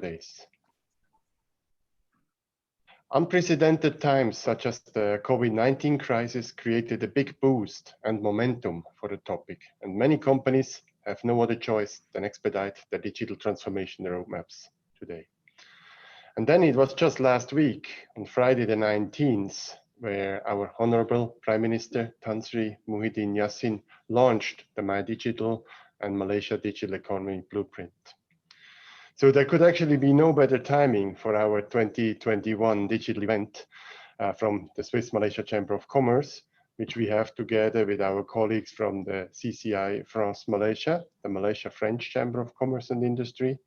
days. Unprecedented times such as the COVID-19 crisis created a big boost and momentum for the topic, and many companies have no other choice than expedite their digital transformation roadmaps today. And then it was just last week, on Friday the 19th, where our Honorable Prime Minister Tan Sri Muhyiddin Yassin launched the My Digital and Malaysia Digital Economy Blueprint. So there could actually be no better timing for our 2021 digital event from the Swiss Malaysia Chamber of Commerce, which we have together with our colleagues from the CCI France Malaysia, the Malaysia French Chamber of Commerce and Industry,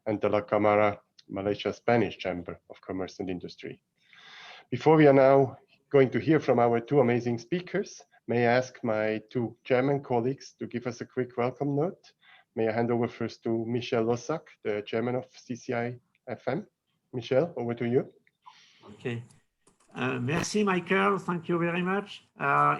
and the Camara Malaysia Spanish Chamber of Commerce and Industry. Before we are now going to hear from our two amazing speakers, may I ask my two German colleagues to give us a quick welcome note. May I hand over first to Michel Lossac, the chairman of CCIFM. Michel, over to you. Okay. Merci, Michael. Thank you very much.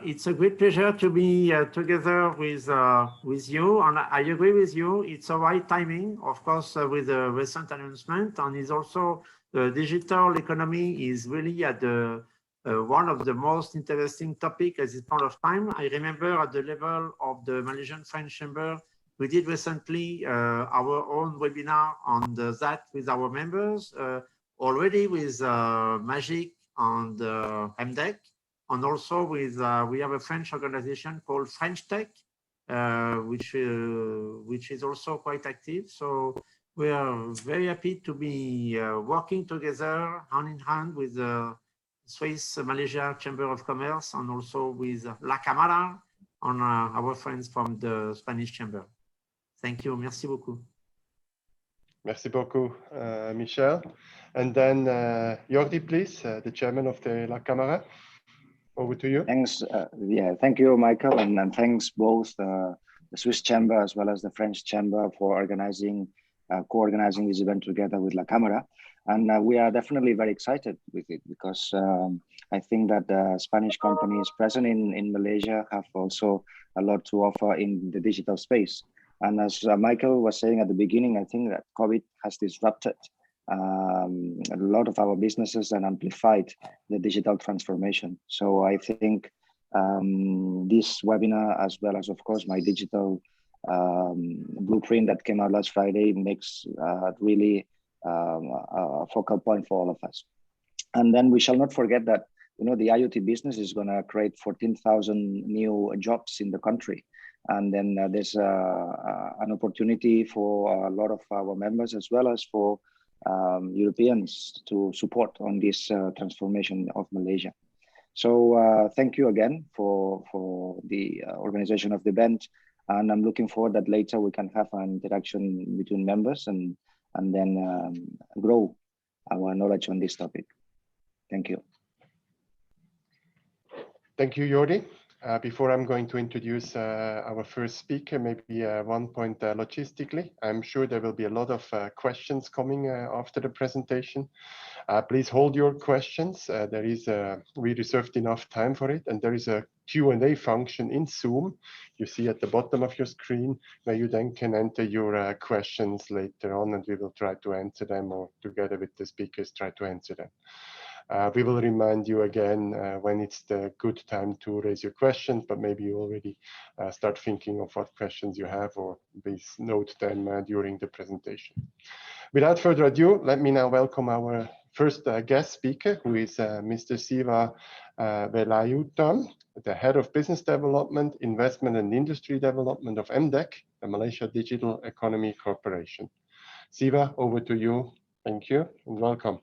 It's a great pleasure to be together with you. And I agree with you. It's the right timing, of course, with the recent announcement. And it's also the digital economy is really at the one of the most interesting topics at this point of time. I remember at the level of the Malaysian French Chamber, we did recently our own webinar on that with our members, already with Magic and MDEC, and also with we have a French organization called French Tech, which is also quite active. So we are very happy to be working together hand in hand with the Swiss Malaysia Chamber of Commerce and also with La Camara and our friends from the Spanish Chamber. Thank you. Merci beaucoup. Merci beaucoup, Michel. And then Jordi, please, the chairman of the La Camara. Over to you. Thanks. Yeah, thank you, Michael, and thanks both the Swiss Chamber as well as the French Chamber for organizing, co-organizing this event together with La Camara. And we are definitely very excited with it because I think that the Spanish companies present in Malaysia have also a lot to offer in the digital space. And as Michael was saying at the beginning, I think that COVID has disrupted a lot of our businesses and amplified the digital transformation. So I think this webinar, as well as, of course, my digital blueprint that came out last Friday, makes really a focal point for all of us. And then we shall not forget that, you know, the IoT business is going to create 14,000 new jobs in the country. And then there's an opportunity for a lot of our members as well as for Europeans to support on this transformation of Malaysia. So thank you again for the organization of the event. And I'm looking forward that later we can have an interaction between members and then grow our knowledge on this topic. Thank you. Thank you, Jordi. Before I'm going to introduce our first speaker, maybe one point logistically. I'm sure there will be a lot of questions coming after the presentation. Please hold your questions. We reserved enough time for it, and there is a Q&A function in Zoom. You see at the bottom of your screen where you then can enter your questions later on, and we will try to answer them, or together with the speakers try to answer them. We will remind you again when it's the good time to raise your questions, but maybe you already start thinking of what questions you have, or please note them during the presentation. Without further ado, let me now welcome our first guest speaker, who is Mr. Velayutham, the Head of Business Development, Investment and Industry Development of MDEC, the Malaysia Digital Economy Corporation. Siva, over to you. Thank you and welcome.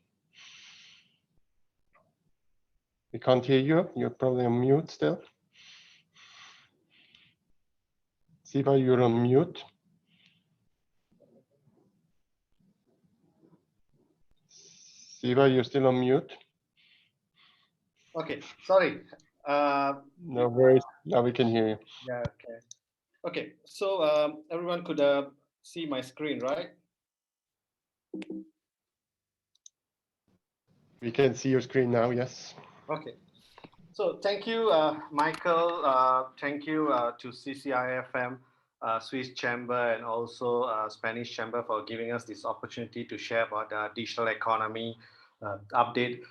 We can't hear you. You're probably on mute still. Siva, you're on mute. Siva, you're still on mute. Okay, sorry. No worries. Now we can hear you. Yeah, okay. Okay, so everyone could see my screen, right? We can see your screen now, yes. Okay. So thank you, Michael. Thank you to CCIFM Swiss Chamber and also Spanish Chamber for giving us this opportunity to share about digital economy update.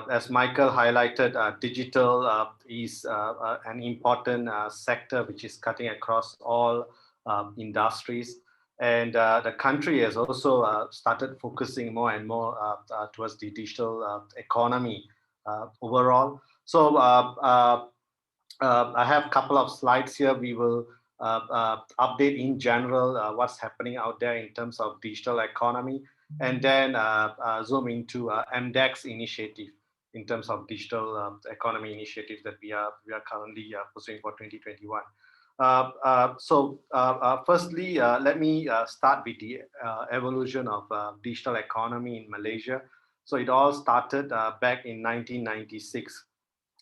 As Michael highlighted, digital is an important sector which is cutting across all industries. And the country has also started focusing more and more towards the digital economy overall. So I have a couple of slides here. We will update in general what's happening out there in terms of digital economy, and then zoom into MDEC initiative in terms of digital economy initiatives that we are currently pursuing for 2021. Firstly, let me start with the evolution of digital economy in Malaysia. So it all started back in 1996.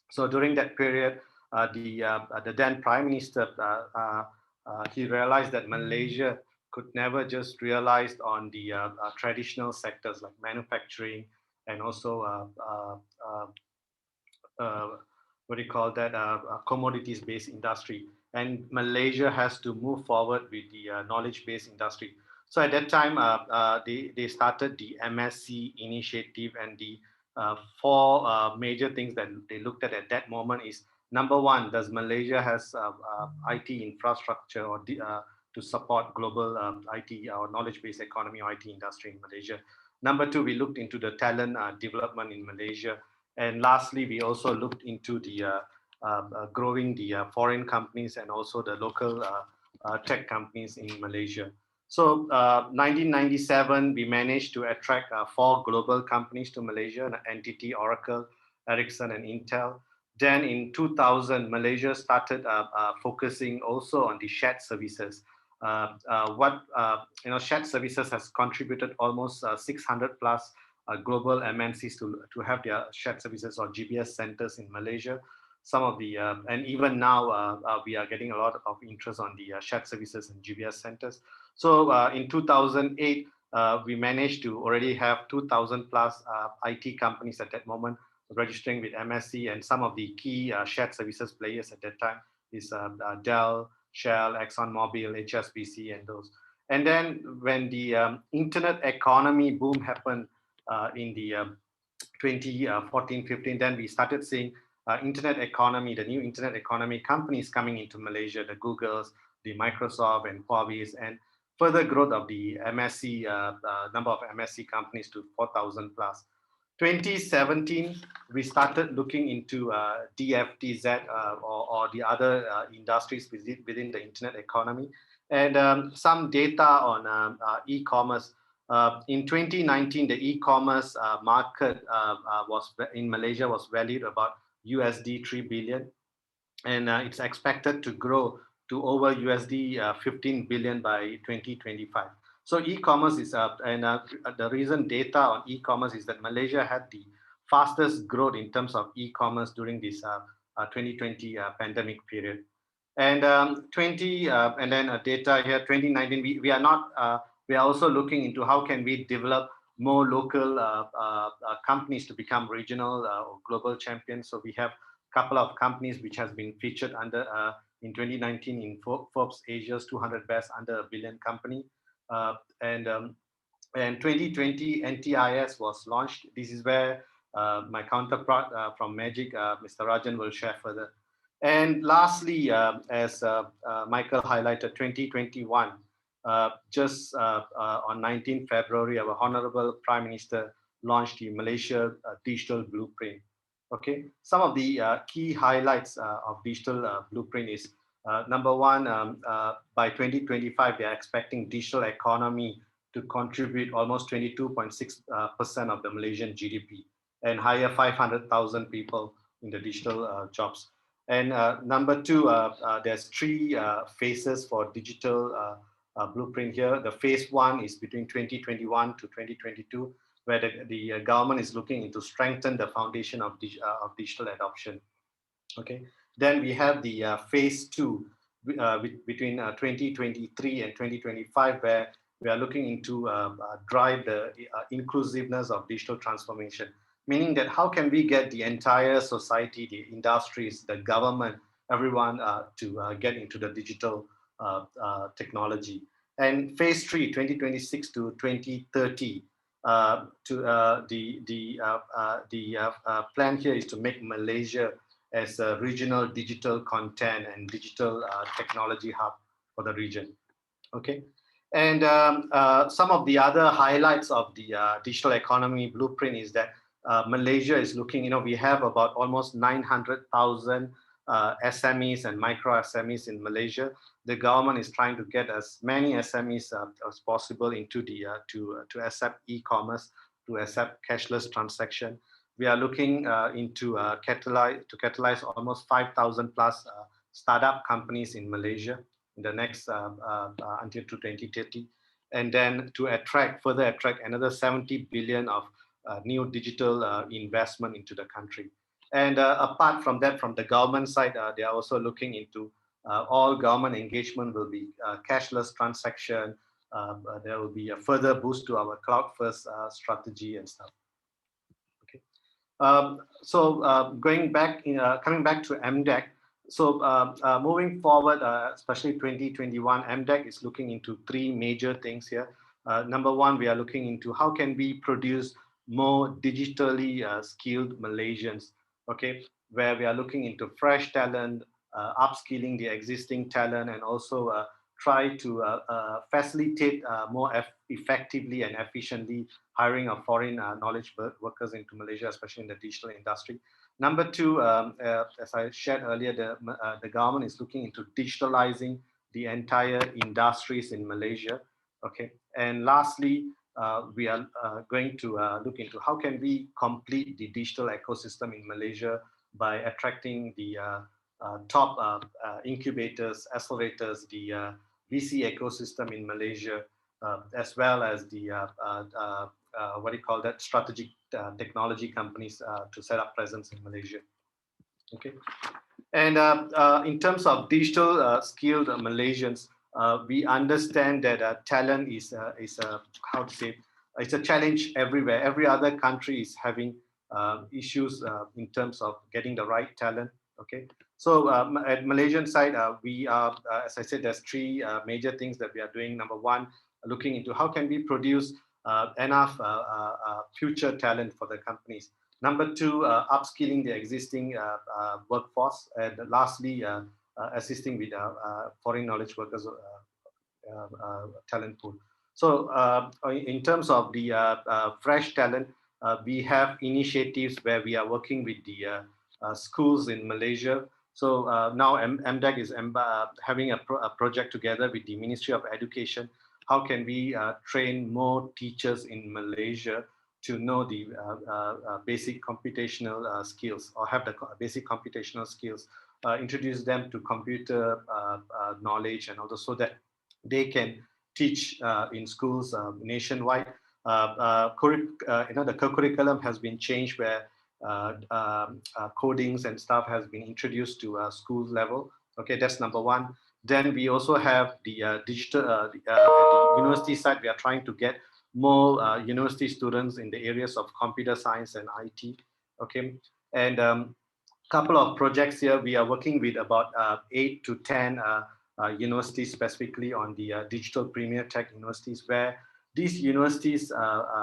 So during that period, the then Prime Minister, he realized that Malaysia could never just realize on the traditional sectors like manufacturing and also what do you call that, commodities-based industry. And Malaysia has to move forward with the knowledge-based industry. So at that time, they started the MSc initiative, and the four major things that they looked at that moment is, number one, does Malaysia has IT infrastructure or to support global IT or knowledge-based economy or IT industry in Malaysia? Number two, we looked into the talent development in Malaysia. And lastly, we also looked into the growing the foreign companies and also the local tech companies in Malaysia. So 1997, we managed to attract 4 global companies to Malaysia: NTT, Oracle, Ericsson, and Intel. Then in 2000, Malaysia started focusing also on the shared services. Shared services has contributed almost 600 plus global MNCs to have their shared services or GBS centers in Malaysia. Some of the, and even now we are getting a lot of interest on the shared services and GBS centers. So in 2008, we managed to already have 2,000 plus IT companies at that moment registering with MSc, and some of the key shared services players at that time is Dell, Shell, ExxonMobil, HSBC, and those. And then when the internet economy boom happened in the 2014-15, then we started seeing internet economy, the new internet economy companies coming into Malaysia, the Googles, the Microsoft, and Huawei, and further growth of the MSc, number of MSc companies to 4,000 plus. 2017, we started looking into DFTZ or the other industries within the internet economy, and some data on e-commerce. In 2019, the e-commerce market was in Malaysia was valued about USD 3 billion, and it's expected to grow to over USD 15 billion by 2025. So e-commerce is up, and the reason data on e-commerce is that Malaysia had the fastest growth in terms of e-commerce during this 2020 pandemic period. And and then data here, 2019, we are not, we are also looking into how can we develop more local companies to become regional or global champions. So we have a couple of companies which has been featured under in 2019 in Forbes Asia's 200 best under $1 billion company. And 2020 NTIS was launched. This is where my counterpart from Magic, Mr. Rajen, will share further. And lastly, as Michael highlighted, 2021, just on 19 February, our Honorable Prime Minister launched the Malaysia Digital Blueprint. Okay, some of the key highlights of Digital Blueprint is number one, by 2025, they are expecting digital economy to contribute almost 22.6% of the Malaysian GDP and hire 500,000 people in the digital jobs. And number two, there's 3 phases for digital blueprint here. The phase 1 is between 2021 to 2022, where the government is looking into strengthen the foundation of digital adoption. Okay. Then we have the phase 2 between 2023 and 2025, where we are looking into drive the inclusiveness of digital transformation, meaning that how can we get the entire society, the industries, the government, everyone to get into the digital technology. And phase 3, 2026 to 2030, plan here is to make Malaysia as a regional digital content and digital technology hub for the region. Okay, and some of the other highlights of the digital economy blueprint is that Malaysia is looking, we have about almost 900,000 SMEs and micro SMEs in Malaysia. The government is trying to get as many SMEs as possible into the to accept e-commerce, to accept cashless transaction. We are looking into catalyze almost 5,000 plus startup companies in Malaysia in the next until to 2030, and then to further attract another 70 billion of new digital investment into the country. And apart from that, from the government side, they are also looking into all government engagement will be cashless transaction. There will be a further boost to our cloud first strategy and stuff. Okay. Coming back to MDEC. So moving forward, especially 2021, MDEC is looking into 3 major things here. Number 1, we are looking into how can we produce more digitally skilled Malaysians, okay, where we are looking into fresh talent, upskilling the existing talent, and also try to facilitate more effectively and efficiently hiring of foreign knowledge workers into Malaysia, especially in the digital industry. Number 2, as I shared earlier, the government is looking into digitalizing the entire industries in Malaysia. Okay, and lastly, we are going to look into how can we complete the digital ecosystem in Malaysia by attracting the top incubators, accelerators, the VC ecosystem in Malaysia, as well as the strategic technology companies to set up presence in Malaysia. Okay, and in terms of digital skilled Malaysians, we understand that talent is it's a challenge everywhere. Every other country is having issues in terms of getting the right talent. Okay, so at Malaysian side, we are, as I said, there's 3 major things that we are doing. Number 1, looking into how can we produce enough future talent for the companies. Number 2, upskilling the existing workforce, and lastly, assisting with foreign knowledge workers talent pool. So in terms of the fresh talent, we have initiatives where we are working with the schools in Malaysia. So now MDEC is having a project together with the Ministry of Education. How can we train more teachers in Malaysia to know the basic computational skills, or have the basic computational skills, introduce them to computer knowledge, and also so that they can teach in schools nationwide. The curriculum has been changed where codings and stuff has been introduced to school level. Okay, that's number 1. Then we also have the digital the university side. We are trying to get more university students in the areas of computer science and IT. Okay, and couple of projects here. We are working with about 8 to 10 universities, specifically on the digital premier tech universities, where these universities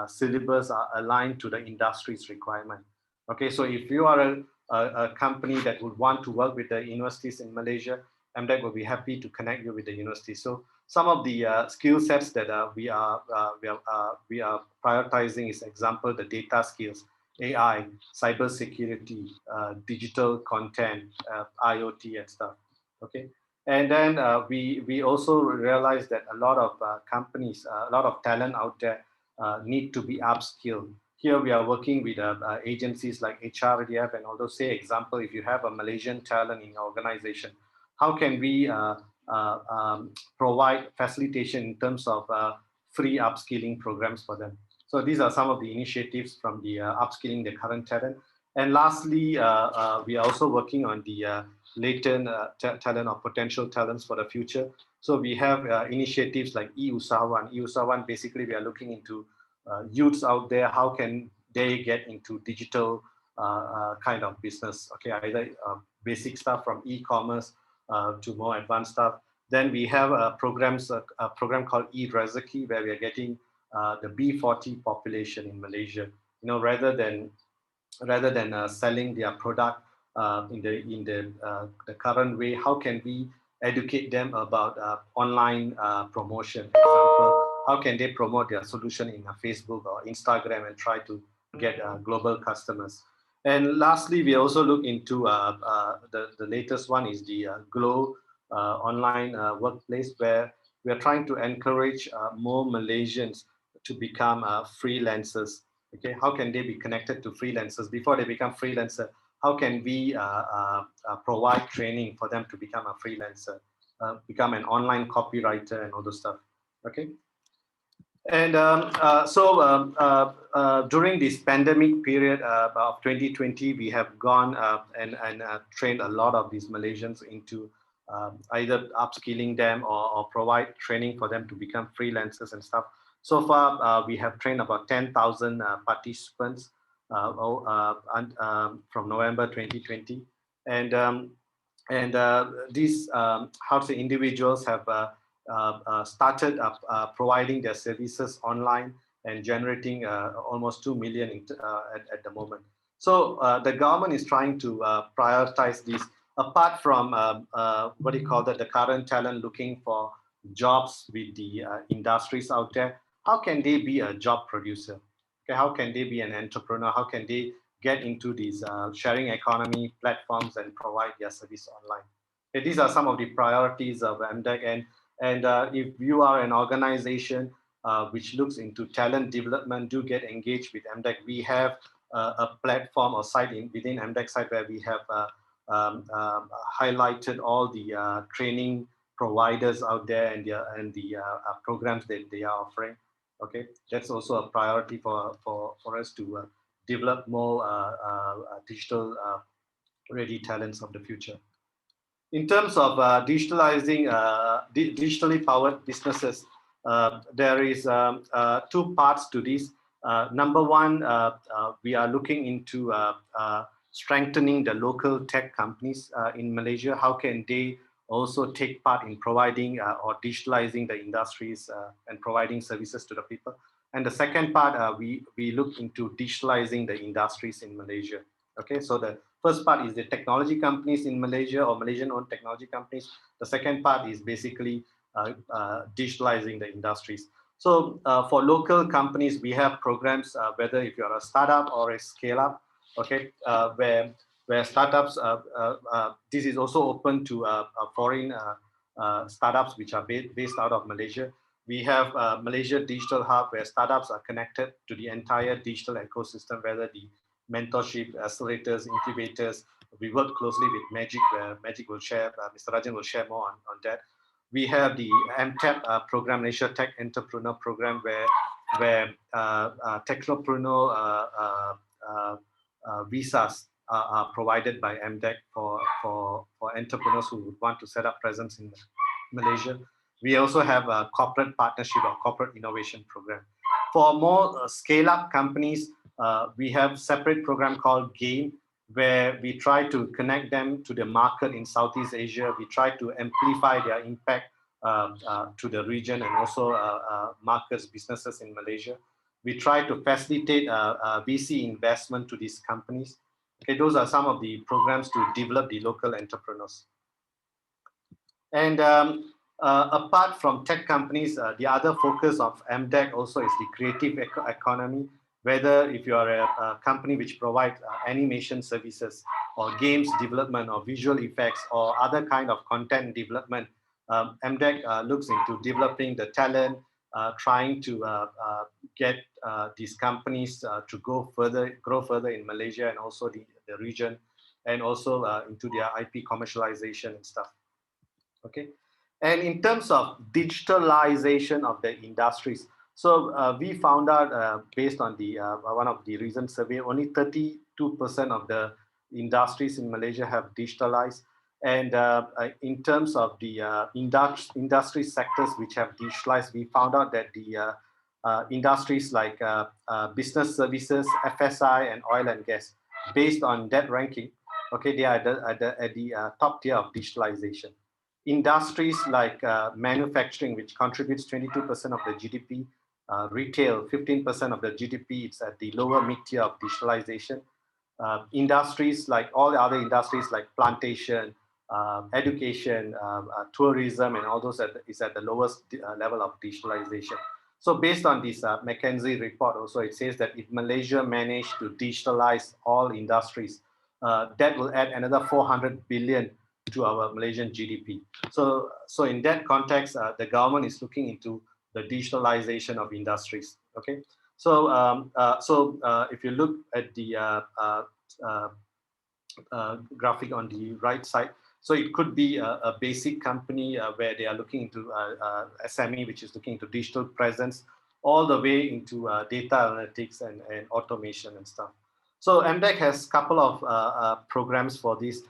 syllabus are aligned to the industry's requirement. Okay, so if you are a company that would want to work with the universities in Malaysia, MDEC will be happy to connect you with the university. So some of the skill sets that we are prioritizing is, example, the data skills, AI, cybersecurity, digital content, IoT and stuff. Okay, and then we also realize that a lot of companies, a lot of talent out there need to be upskilled. Here we are working with agencies like HRDF, and although, say, example, if you have a Malaysian talent in your organization, how can we provide facilitation in terms of free upskilling programs for them? So these are some of the initiatives from the upskilling the current talent. And lastly, we are also working on the latent talent or potential talents for the future. So we have initiatives like e-Usahawan. E-Usahawan, basically, we are looking into youths out there. How can they get into digital kind of business? Okay, either basic stuff from e-commerce to more advanced stuff. Then we have a program called e-Rezeki, where we are getting the B40 population in Malaysia. You know, rather than selling their product in the current way, how can we educate them about online promotion? For example, how can they promote their solution in Facebook or Instagram and try to get global customers? And lastly, we also look into the latest one is the Glow online workplace, where we are trying to encourage more Malaysians to become freelancers. Okay, how can they be connected to freelancers before they become freelancer? How can we provide training for them to become a freelancer, become an online copywriter and all those stuff? Okay. And during this pandemic period of 2020, we have gone and trained a lot of these Malaysians into either upskilling them or provide training for them to become freelancers and stuff. So far, we have trained about 10,000 participants from November 2020, and these individuals have started providing their services online and generating almost 2 million at the moment. So the government is trying to prioritize this, apart from the current talent looking for jobs with the industries out there. How can they be a job producer? Okay, how can they be an entrepreneur? How can they get into these sharing economy platforms and provide their service online? Okay, these are some of the priorities of MDEC. And if you are an organization which looks into talent development, do get engaged with MDEC. We have a platform or site within MDEC site where we have highlighted all the training providers out there and the programs that they are offering. Okay, that's also a priority for us to develop more digital ready talents of the future. In terms of digitalizing digitally powered businesses, there is 2 parts to this. Number one, we are looking into strengthening the local tech companies in Malaysia. How can they also take part in providing or digitalizing the industries and providing services to the people? And the second part, we look into digitalizing the industries in Malaysia. Okay, so the first part is the technology companies in Malaysia or Malaysian-owned technology companies. The second part is basically digitalizing the industries. So for local companies, we have programs, whether if you're a startup or a scale-up, okay, where startups, this is also open to foreign startups which are based out of Malaysia. We have Malaysia Digital Hub, where startups are connected to the entire digital ecosystem, whether the mentorship, accelerators, incubators. We work closely with MDEC, where MDEC will share, Mr. Rajen will share more on that. We have the MTEP program, Malaysia Tech Entrepreneur Program, where technopreneur visas are provided by MDEC for entrepreneurs who would want to set up presence in Malaysia. We also have a corporate partnership or corporate innovation program. For more scale-up companies, we have a separate program called GAME, where we try to connect them to the market in Southeast Asia. We try to amplify their impact to the region and also markets, businesses in Malaysia. We try to facilitate VC investment to these companies. Okay, those are some of the programs to develop the local entrepreneurs. And apart from tech companies, the other focus of MDEC also is the creative economy. Whether if you are a company which provides animation services or games development or visual effects or other kind of content development, MDEC looks into developing the talent, trying to get these companies to grow further in Malaysia and also the region, and also into their IP commercialization and stuff. Okay, and in terms of digitalization of the industries, so we found out based on the one of the recent survey, only 32% of the industries in Malaysia have digitalized. And in terms of the industry sectors which have digitalized, we found out that the industries like business services, FSI, and oil and gas, based on that ranking, okay, they are at the top tier of digitalization. Industries like manufacturing, which contributes 22% of the GDP, retail, 15% of the GDP, it's at the lower mid-tier of digitalization. Industries like all the other industries like plantation, education, tourism, and all those is at the lowest level of digitalization. So based on this McKinsey report also, it says that if Malaysia managed to digitalize all industries, that will add another 400 billion to our Malaysian GDP. So in that context, the government is looking into the digitalization of industries. Okay, so if you look at the graphic on the right side, so it could be a basic company where they are looking into SME, which is looking into digital presence, all the way into data analytics and automation and stuff. So MDEC has a couple of programs for this.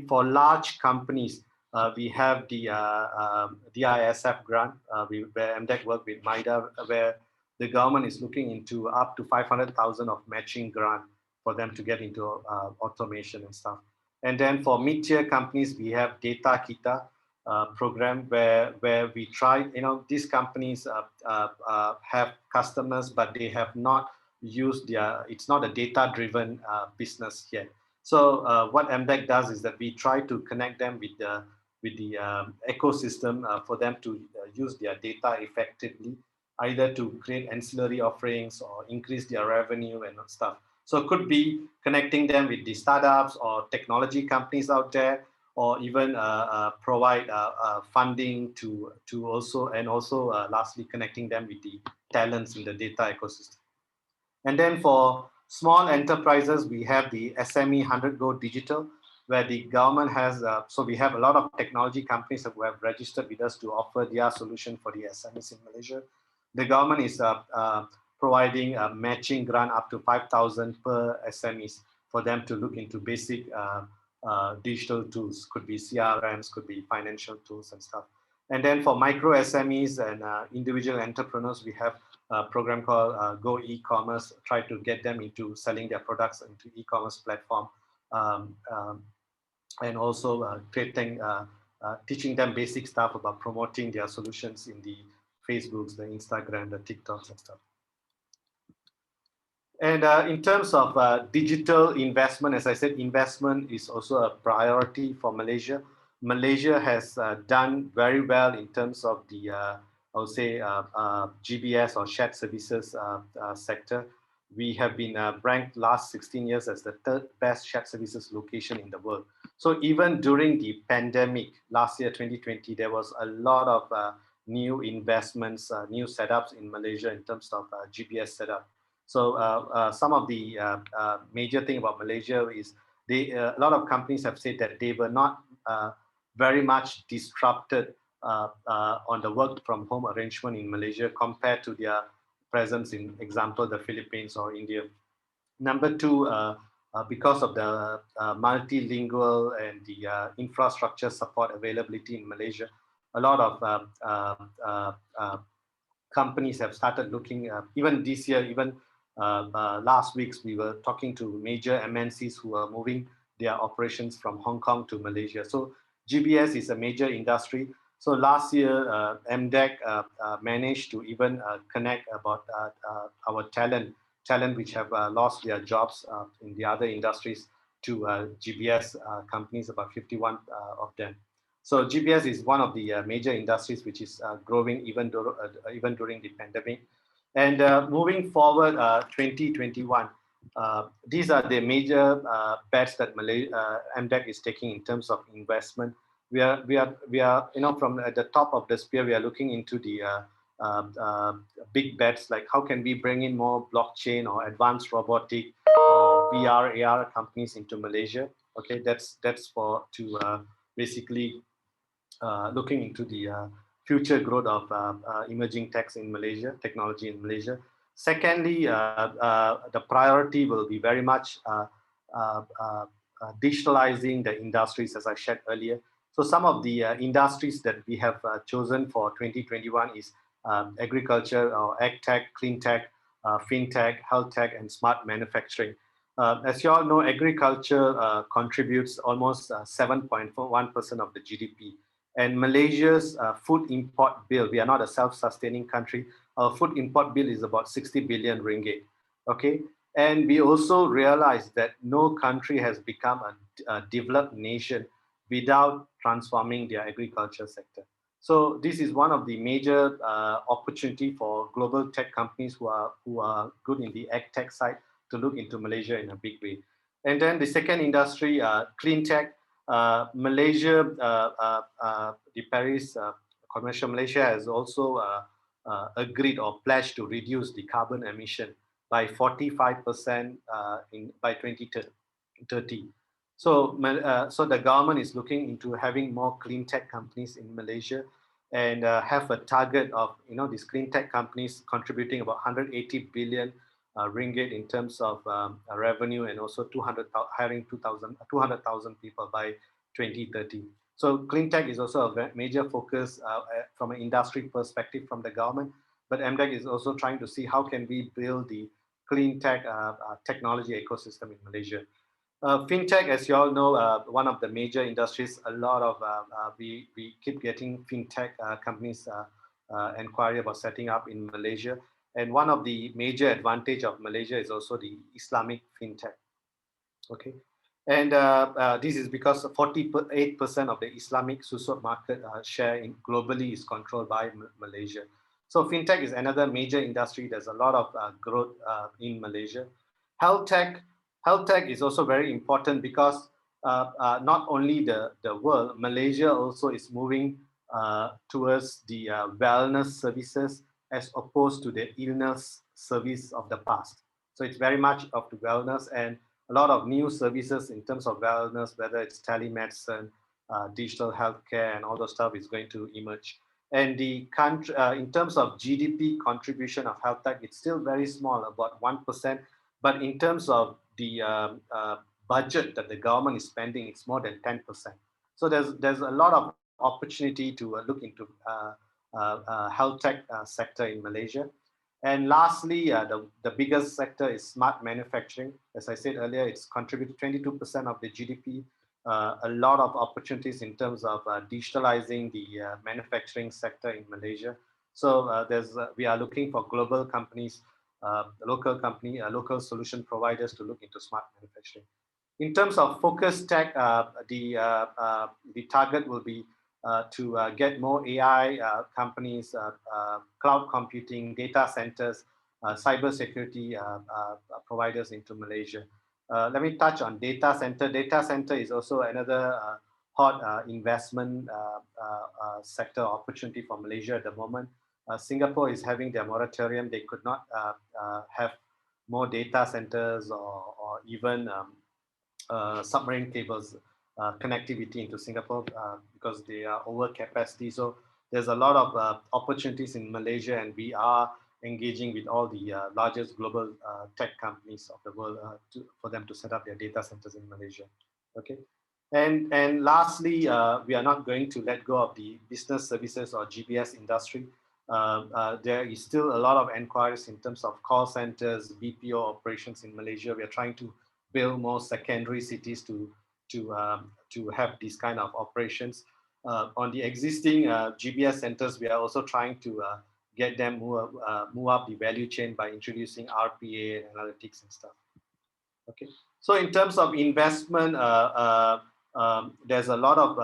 For large companies, we have the DISF grant, where MDEC work with MIDA, where the government is looking into up to 500,000 of matching grant for them to get into automation and stuff. And then for mid-tier companies, we have Data Kita program where we try, these companies have customers, but they have not used it's not a data-driven business yet. So what MDEC does is that we try to connect them with the ecosystem for them to use their data effectively, either to create ancillary offerings or increase their revenue and stuff. So it could be connecting them with the startups or technology companies out there, or even provide funding to also, and also lastly, connecting them with the talents in the data ecosystem. And then for small enterprises, we have the SME 100 Go Digital, where the government has, so we have a lot of technology companies who have registered with us to offer their solution for the SMEs in Malaysia. The government is providing a matching grant up to 5,000 per SMEs for them to look into basic digital tools, could be CRMs, could be financial tools and stuff. And then for micro SMEs and individual entrepreneurs, we have a program called Go E-commerce, try to get them into selling their products into e-commerce platform, and also teaching them basic stuff about promoting their solutions in the Facebooks, the Instagram, the TikToks and stuff. And in terms of digital investment, as I said, investment is also a priority for Malaysia. Malaysia has done very well in terms of the, I would say, GBS or shared services sector. We have been ranked last 16 years as the 3rd best shared services location in the world. So even during the pandemic, last year, 2020, there was a lot of new investments, new setups in Malaysia in terms of GBS setup. So some of the major thing about Malaysia is a lot of companies have said that they were not very much disrupted on the work from home arrangement in Malaysia compared to their presence in, example, the Philippines or India. Number two, because of the multilingual and the infrastructure support availability in Malaysia, a lot of companies have started looking, even this year, even last week, we were talking to major MNCs who are moving their operations from Hong Kong to Malaysia. So GBS is a major industry. So last year, MDEC managed to even connect about our talent which have lost their jobs in the other industries to GBS companies, about 51 of them. So GBS is one of the major industries which is growing even during the pandemic. And moving forward, 2021, these are the major bets that MDEC is taking in terms of investment. We are from at the top of the spear. We are looking into the big bets, like how can we bring in more blockchain or advanced robotic or VR, AR companies into Malaysia. Okay, that's for to basically looking into the future growth of emerging techs in Malaysia, technology in Malaysia. Secondly, the priority will be very much digitalizing the industries, as I shared earlier. So some of the industries that we have chosen for 2021 is agriculture or ag tech, clean tech, fintech, health tech, and smart manufacturing. As you all know, agriculture contributes almost 7.1% of the GDP. And Malaysia's food import bill, we are not a self-sustaining country. Our food import bill is about 60 billion ringgit. Okay. And we also realize that no country has become a developed nation without transforming their agriculture sector. So this is one of the major opportunity for global tech companies who are good in the ag tech side to look into Malaysia in a big way. And then the second industry, clean tech. Malaysia, the Paris Commercial Malaysia has also agreed or pledged to reduce the carbon emission by 45% by 2030. So the government is looking into having more clean tech companies in Malaysia, and have a target of these clean tech companies contributing about 180 billion ringgit in terms of revenue, and also hiring 200,000 people by 2030. So clean tech is also a major focus from an industry perspective from the government, but MDEC is also trying to see how can we build the clean tech technology ecosystem in Malaysia. Fintech, as you all know, one of the major industries. A lot of we keep getting fintech companies inquiry about setting up in Malaysia, and one of the major advantage of Malaysia is also the Islamic fintech. Okay, and this is because 48% of the Islamic susuk market share globally is controlled by Malaysia. So fintech is another major industry. There's a lot of growth in Malaysia. Health tech is also very important because not only the world, Malaysia also is moving towards the wellness services as opposed to the illness service of the past. So it's very much of the wellness, and a lot of new services in terms of wellness, whether it's telemedicine, digital healthcare, and all those stuff is going to emerge. And the country, in terms of GDP contribution of health tech, it's still very small, about 1%. But in terms of the budget that the government is spending, it's more than 10%. So there's a lot of opportunity to look into health tech sector in Malaysia. And lastly, the biggest sector is smart manufacturing. As I said earlier, it's contributed 22% of the GDP. A lot of opportunities in terms of digitalizing the manufacturing sector in Malaysia. So we are looking for global companies, local solution providers to look into smart manufacturing. In terms of focus tech, the target will be to get more AI companies, cloud computing, data centers, cyber security providers into Malaysia. Let me touch on data center. Data center is also another hot investment sector opportunity for Malaysia at the moment. Singapore is having their moratorium. They could not have more data centers or even submarine cables connectivity into Singapore because they are over capacity. So there's a lot of opportunities in Malaysia, and we are engaging with all the largest global tech companies of the world for them to set up their data centers in Malaysia. Okay, and lastly, we are not going to let go of the business services or GBS industry. There is still a lot of inquiries in terms of call centers, BPO operations in Malaysia. We are trying to build more secondary cities to have these kind of operations. On the existing GBS centers, we are also trying to get them move up the value chain by introducing RPA and analytics and stuff. Okay, so in terms of investment, there's a lot of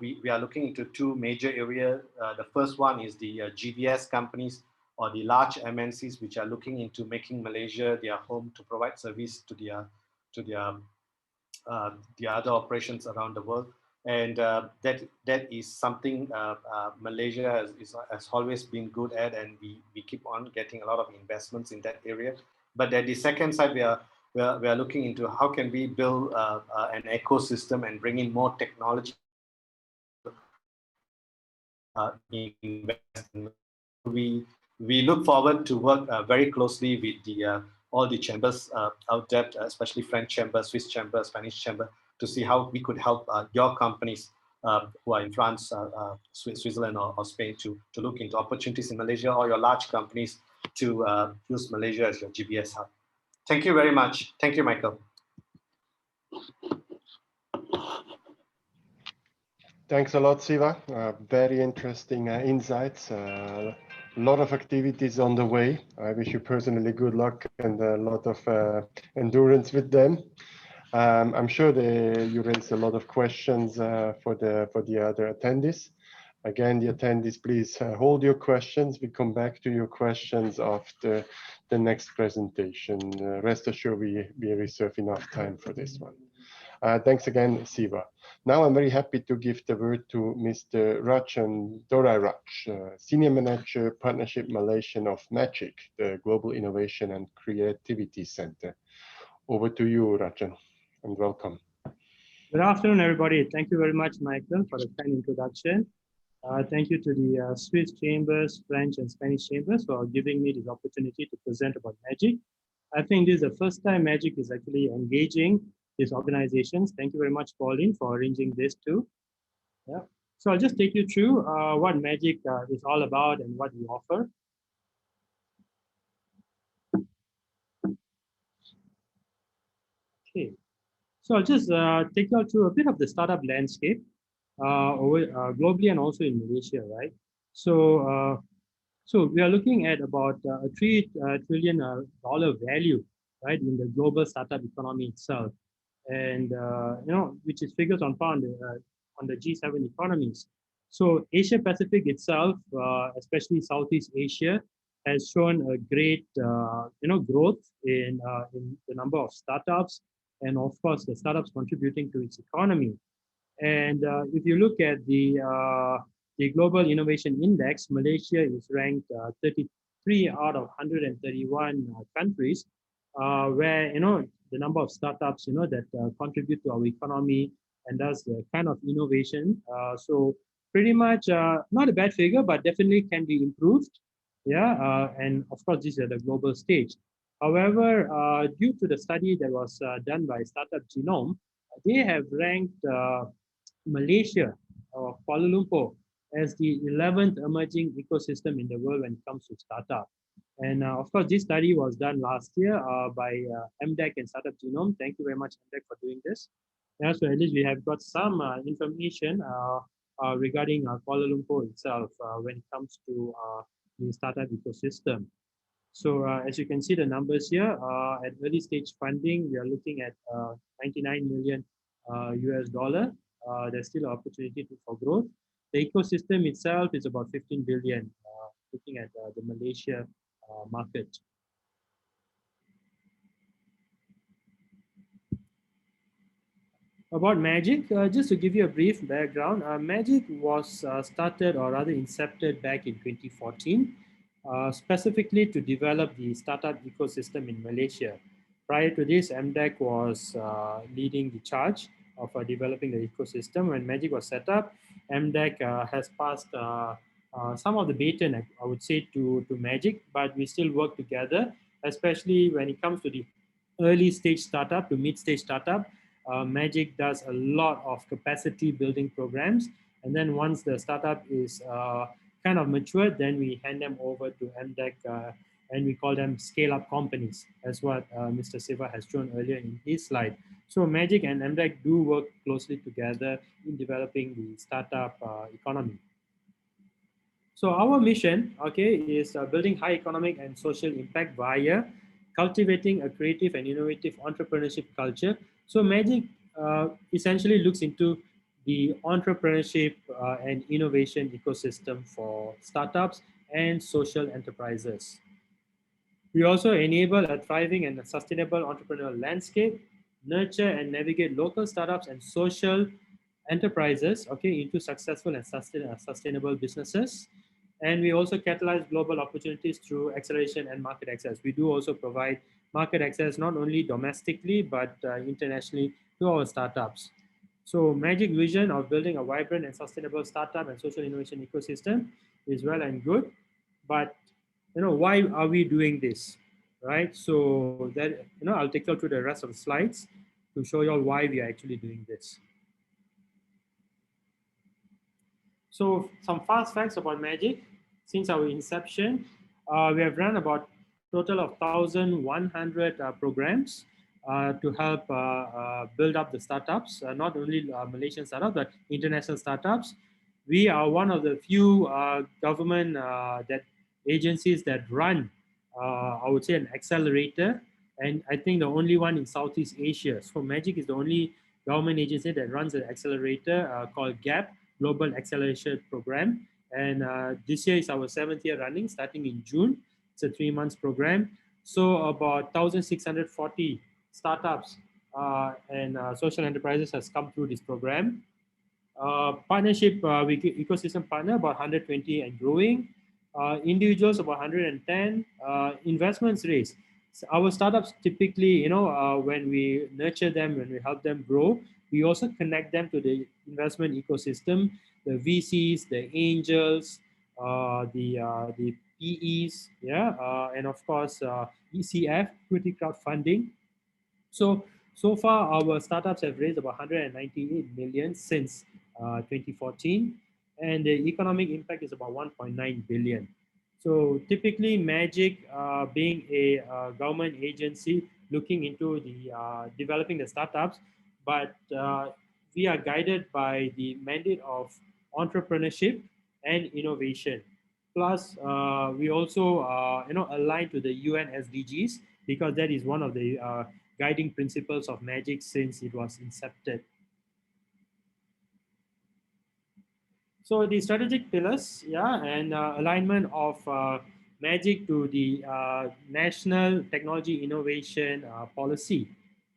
we are looking into two major areas. The first one is the GBS companies or the large MNCs, which are looking into making Malaysia their home to provide service to the other operations around the world. And that is something Malaysia has always been good at, and we keep on getting a lot of investments in that area. But at the second side, we are looking into how can we build an ecosystem and bring in more technology. We look forward to work very closely with all the chambers out there, especially French chamber, Swiss chamber, Spanish chamber, to see how we could help your companies who are in France, Switzerland, or Spain to look into opportunities in Malaysia, or your large companies to use Malaysia as your GBS hub. Thank you very much. Thank you, Michael. Thanks a lot, Siva. Very interesting insights. A lot of activities on the way. I wish you personally good luck and a lot of endurance with them. I'm sure you raised a lot of questions for the other attendees. Again, the attendees, please hold your questions. We come back to your questions after the next presentation. Rest assured, we reserve enough time for this one. Thanks again, Siva. Now I'm very happy to give the word to Mr. Rajen Dorairaj, Senior Manager, Partnership Malaysian of MDEC, the Global Innovation and Creativity Center. Over to you, Rajen, and welcome. Good afternoon, everybody. Thank you very much, Michael, for the kind introduction. Thank you to the Swiss Chambers, French and Spanish Chambers for giving me this opportunity to present about MDEC. I think this is the first time MDEC is actually engaging these organizations. Thank you very much, Pauline, for arranging this too. Yeah. So I'll just take you through what MDEC is all about and what we offer. Okay. So I'll just take you through a bit of the startup landscape globally and also in Malaysia, right? So, so we are looking at about a $3 trillion value, right, in the global startup economy itself, and you know, which is figures on the G7 economies. So Asia Pacific itself, especially Southeast Asia, has shown a great you know, growth in the number of startups, and of course the startups contributing to its economy. And if you look at the Global Innovation Index, Malaysia is ranked 33 out of 131 countries, where, you know, the number of startups, you know, that contribute to our economy and does the kind of innovation. So pretty much not a bad figure, but definitely can be improved. Yeah, and of course, this is at the global stage. However, due to the study that was done by Startup Genome, they have ranked Malaysia, or Kuala Lumpur, as the 11th emerging ecosystem in the world when it comes to startup. And of course, this study was done last year by MDEC and Startup Genome. Thank you very much, MDEC, for doing this. Yeah, so at least we have got some information regarding Kuala Lumpur itself when it comes to the startup ecosystem. So as you can see the numbers here, at early stage funding, we are looking at 99 million US dollar. There's still an opportunity for growth. The ecosystem itself is about 15 billion, looking at the Malaysia market. About MDEC, just to give you a brief background, MDEC was started, or rather incepted, back in 2014, specifically to develop the startup ecosystem in Malaysia. Prior to this, MDEC was leading the charge of developing the ecosystem. When MDEC was set up, MDEC has passed some of the baton, I would say, to MDEC, but we still work together, especially when it comes to the early stage startup to mid stage startup. MDEC does a lot of capacity building programs, and then once the startup is kind of matured, then we hand them over to MDEC, and we call them scale-up companies, as what Mr. Siva has shown earlier in his slide. So MDEC and MDEC do work closely together in developing the startup economy. So our mission, okay, is building high economic and social impact via cultivating a creative and innovative entrepreneurship culture. So MDEC essentially looks into the entrepreneurship and innovation ecosystem for startups and social enterprises. We also enable a thriving and a sustainable entrepreneurial landscape, nurture and navigate local startups and social enterprises, okay, into successful and sustainable businesses. And we also catalyze global opportunities through acceleration and market access. We do also provide market access not only domestically, but internationally to our startups. So MDEC vision of building a vibrant and sustainable startup and social innovation ecosystem is well and good, but why are we doing this, right? So that, I'll take you through the rest of the slides to show you all why we are actually doing this. So some fast facts about MDEC. Since our inception, we have run about a total of 1,100 programs. to help build up the startups, not only Malaysian startups, but international startups. We are one of the few government agencies that run, I would say, an accelerator, and I think the only one in Southeast Asia. So MDEC is the only government agency that runs an accelerator called GAP, Global Acceleration Program. And this year is our 7th year running, starting in June. It's a 3 months program. So about 1,640 startups and social enterprises has come through this program. Partnership with ecosystem partner, about 120 and growing. Individuals, about 110. Investments raised. So our startups typically, when we nurture them, when we help them grow, we also connect them to the investment ecosystem, the VCs, the angels, the PEs, and of course ECF, equity crowdfunding. So far, our startups have raised about 198 million since 2014, and the economic impact is about 1.9 billion. So typically, MDEC, being a government agency looking into the developing the startups, but we are guided by the mandate of entrepreneurship and innovation. Plus, we also align to the UN SDGs, because that is one of the guiding principles of MDEC since it was incepted. So the strategic pillars, and alignment of MDEC to the National Technology Innovation Policy,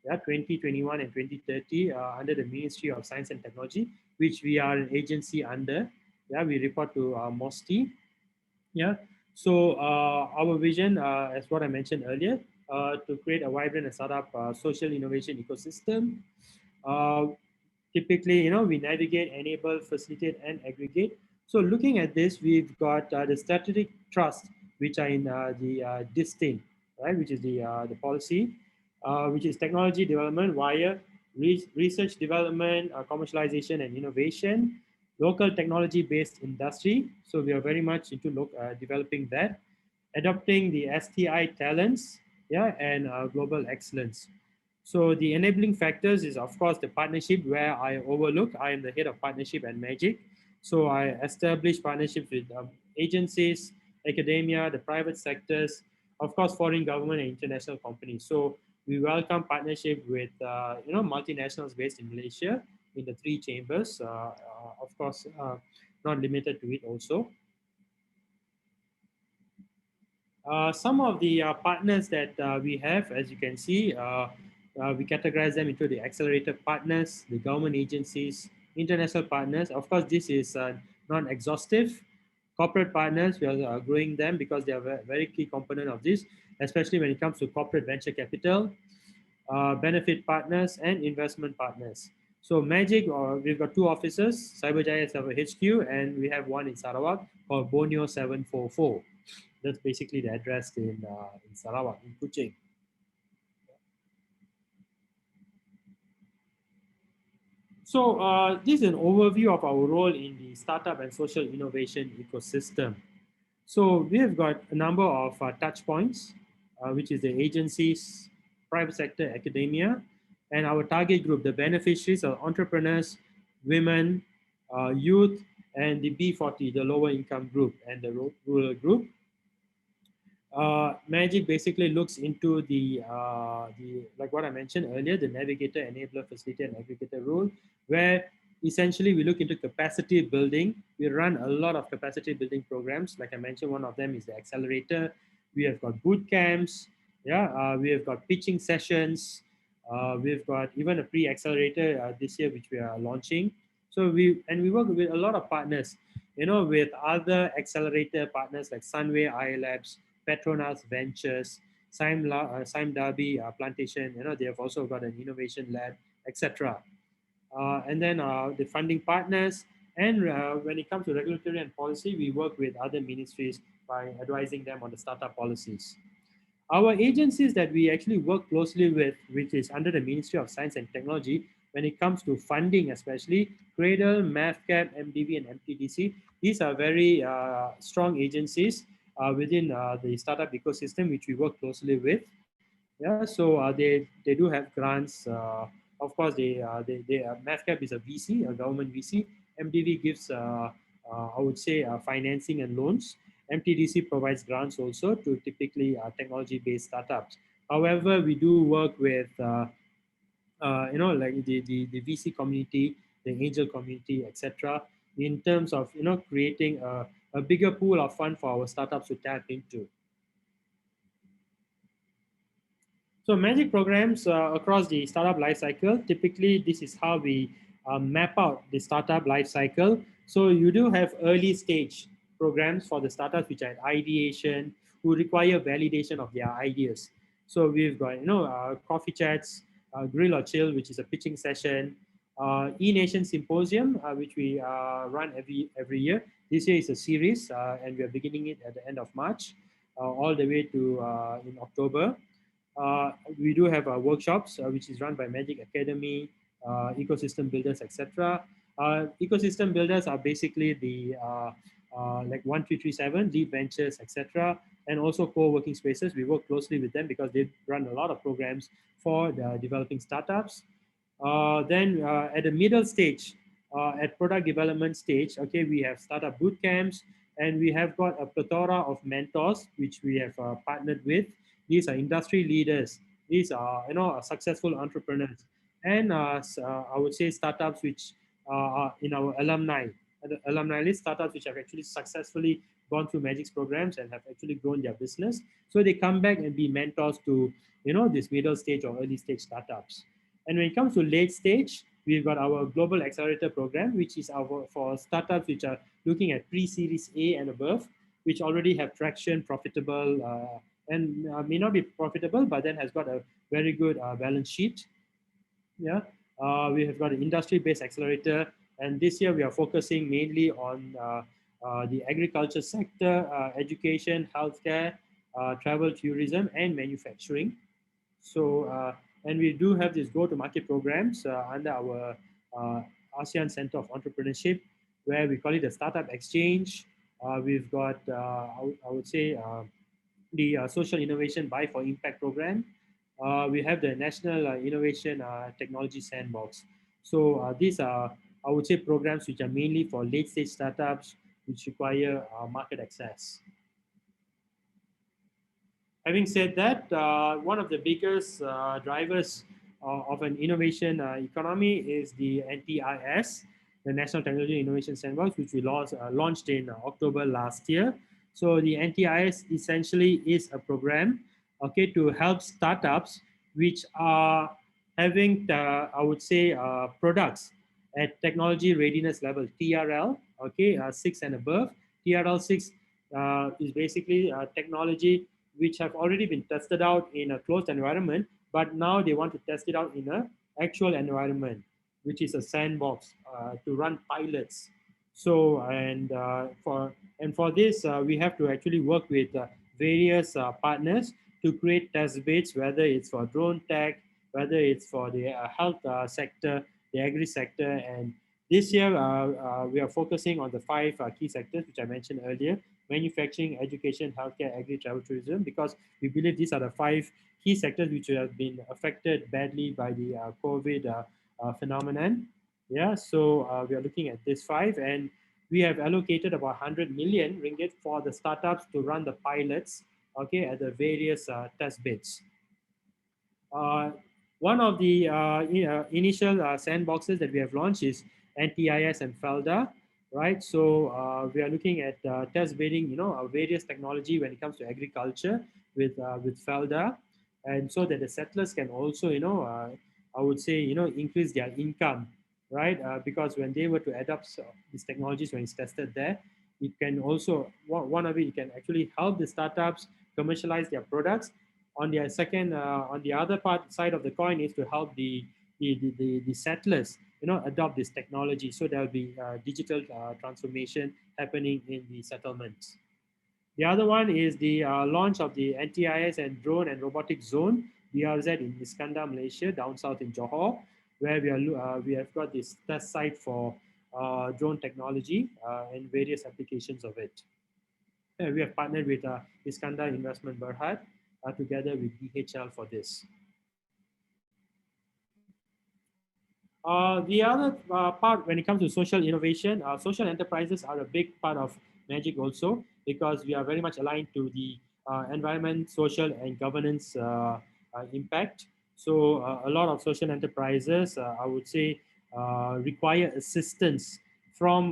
2021 and 2030, under the Ministry of Science and Technology, which we are an agency under. We report to MOSTI. So our vision, as what I mentioned earlier, to create a vibrant and startup social innovation ecosystem. Typically, we navigate, enable, facilitate, and aggregate. So looking at this, we've got the strategic trust, which are in the DISTIN, right, which is the policy, which is technology development via research development, commercialization, and innovation. Local technology-based industry. So we are very much into developing that. Adopting the STI talents, and global excellence. So the enabling factors is, of course, the partnership, where I am the head of partnership at MDEC. So I establish partnerships with agencies, academia, the private sectors, of course, foreign government and international companies. So we welcome partnership with, multinationals based in Malaysia in the 3 chambers, of course, not limited to it also. Some of the partners that we have, as you can see, we categorize them into the accelerator partners, the government agencies, international partners. Of course, this is not exhaustive. Corporate partners, we are growing them because they are a very key component of this, especially when it comes to corporate venture capital, benefit partners, and investment partners. So MDEC, we've got 2 offices, Cyberjaya has our HQ, and we have one in Sarawak called Borneo 744. That's basically the address in Sarawak, in Kuching. So this is an overview of our role in the startup and social innovation ecosystem. So we have got a number of touch points, which is the agencies, private sector, academia, and our target group, the beneficiaries are entrepreneurs, women, youth, and the B40, the lower income group, and the rural group. MDEC basically looks into the like what I mentioned earlier, the navigator, enabler, facilitator, and aggregator role, where essentially we look into capacity building. We run a lot of capacity building programs. Like I mentioned, one of them is the accelerator. We have got boot camps. We have got pitching sessions. We've got even a pre-accelerator this year, which we are launching. So we work with a lot of partners, with other accelerator partners like Sunway iLabs, Petronas Ventures, Sime Darby Plantation. They have also got an innovation lab, etc. And then the funding partners. And when it comes to regulatory and policy, we work with other ministries by advising them on the startup policies. Our agencies that we actually work closely with, which is under the Ministry of Science and Technology, when it comes to funding, especially Cradle, MAVCAP, MDB, and MTDC, these are very strong agencies within the startup ecosystem, which we work closely with. Yeah, so they do have grants. Of course, MAFCAP is a VC, a government VC. MDV gives, I would say, financing and loans. MTDC provides grants also to typically technology-based startups. However, we do work with, like the VC community, the angel community, etc., in terms of creating a bigger pool of fund for our startups to tap into. So magic programs across the startup lifecycle, typically this is how we map out the startup lifecycle. So you do have early stage programs for the startups which are ideation, who require validation of their ideas. So we've got, coffee chats, grill or chill, which is a pitching session, e-nation symposium, which we run every year. This year is a series and we are beginning it at the end of March, all the way to in October. We do have workshops, which is run by Magic Academy, ecosystem builders, etc. Ecosystem builders are basically the like 1337, Deep Ventures, etc. And also co-working spaces. We work closely with them because they run a lot of programs for the developing startups. Then at the middle stage, at product development stage, okay, we have startup boot camps, and we have got a plethora of mentors which we have partnered with. These are industry leaders. These are successful entrepreneurs, and I would say startups which are in our alumni list, startups which have actually successfully gone through Magic's programs and have actually grown their business. So they come back and be mentors to this middle stage or early stage startups. And when it comes to late stage, we've got our Global Accelerator Program, which is for startups which are looking at pre-series A and above, which already have traction, profitable, and may not be profitable, but then has got a very good balance sheet. Yeah, we have got an industry-based accelerator, and this year we are focusing mainly on the agriculture sector, education, healthcare, travel, tourism, and manufacturing. So, and we do have these go-to-market programs under our ASEAN Center of Entrepreneurship, where we call it the Startup Exchange. We've got, I would say, the Social Innovation Buy for Impact program. We have the National Innovation Technology Sandbox. So these are, I would say, programs which are mainly for late-stage startups which require market access. Having said that, one of the biggest drivers of an innovation economy is the NTIS, the National Technology Innovation Sandbox, which we launched in October last year. So the NTIS essentially is a program, okay, to help startups which are having, I would say, products at technology readiness level, TRL, okay, 6 and above. TRL 6 is basically technology which have already been tested out in a closed environment, but now they want to test it out in an actual environment, which is a sandbox to run pilots. So, and for this, we have to actually work with various partners to create test beds, whether it's for drone tech, whether it's for the health sector, the agri sector. And this year, we are focusing on the 5 key sectors, which I mentioned earlier: manufacturing, education, healthcare, agri, travel, tourism, because we believe these are the 5 key sectors which have been affected badly by the COVID phenomenon. Yeah, so we are looking at this 5, and we have allocated about 100 million ringgit for the startups to run the pilots, okay, at the various test beds. One of the initial sandboxes that we have launched is NTIS and FELDA, right? So we are looking at test bedding, various technology when it comes to agriculture with FELDA, and so that the settlers can also, I would say, increase their income, right? Because when they were to adopt these technologies, when it's tested there, it can also, one of it can actually help the startups commercialize their products. On the second, on the other side of the coin is to help the settlers, adopt this technology. So there'll be digital transformation happening in the settlements. The other one is the launch of the NTIS and Drone and Robotics Zone, BRZ, in Iskandar, Malaysia, down south in Johor, where we have got this test site for drone technology and various applications of it. We have partnered with Iskandar Investment Berhad. together with DHL for this. The other part when it comes to social innovation, social enterprises are a big part of MDEC also, because we are very much aligned to the environment, social and governance impact. So a lot of social enterprises, I would say, require assistance from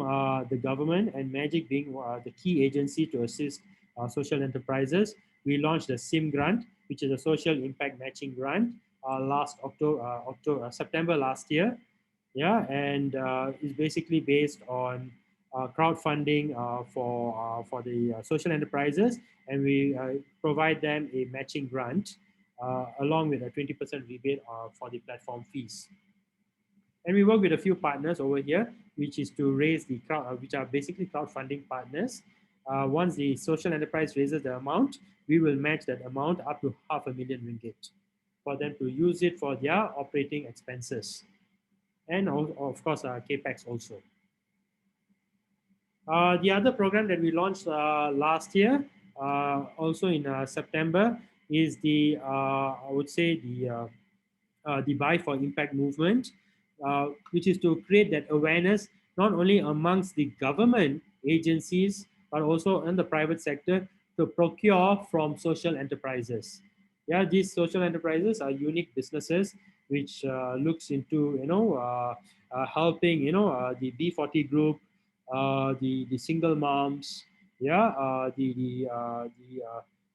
the government, and MDEC being the key agency to assist social enterprises. We launched the SIM grant, which is a social impact matching grant, last September last year. Yeah, and it's basically based on crowdfunding for the social enterprises, and we provide them a matching grant along with a 20% rebate for the platform fees. And we work with a few partners over here, which is to raise the crowd, which are basically crowdfunding partners. Once the social enterprise raises the amount, we will match that amount up to R500,000 ringgit for them to use it for their operating expenses. And of course, CAPEX also. The other program that we launched last year, also in September, is the, I would say, the Buy for Impact movement, which is to create that awareness not only amongst the government agencies, but also in the private sector to procure from social enterprises. Yeah, these social enterprises are unique businesses which looks into, helping, the B40 group, the single moms, yeah,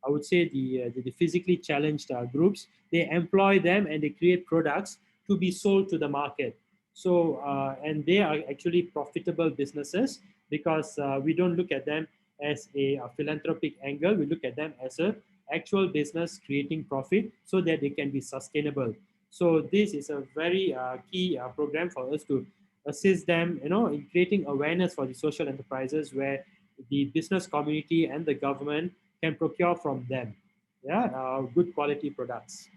I would say the physically challenged groups. They employ them and they create products to be sold to the market. So, and they are actually profitable businesses, because we don't look at them as a philanthropic angle. We look at them as a actual business creating profit so that they can be sustainable. So this is a very key program for us to assist them, in creating awareness for the social enterprises, where the business community and the government can procure from them, yeah, good quality products.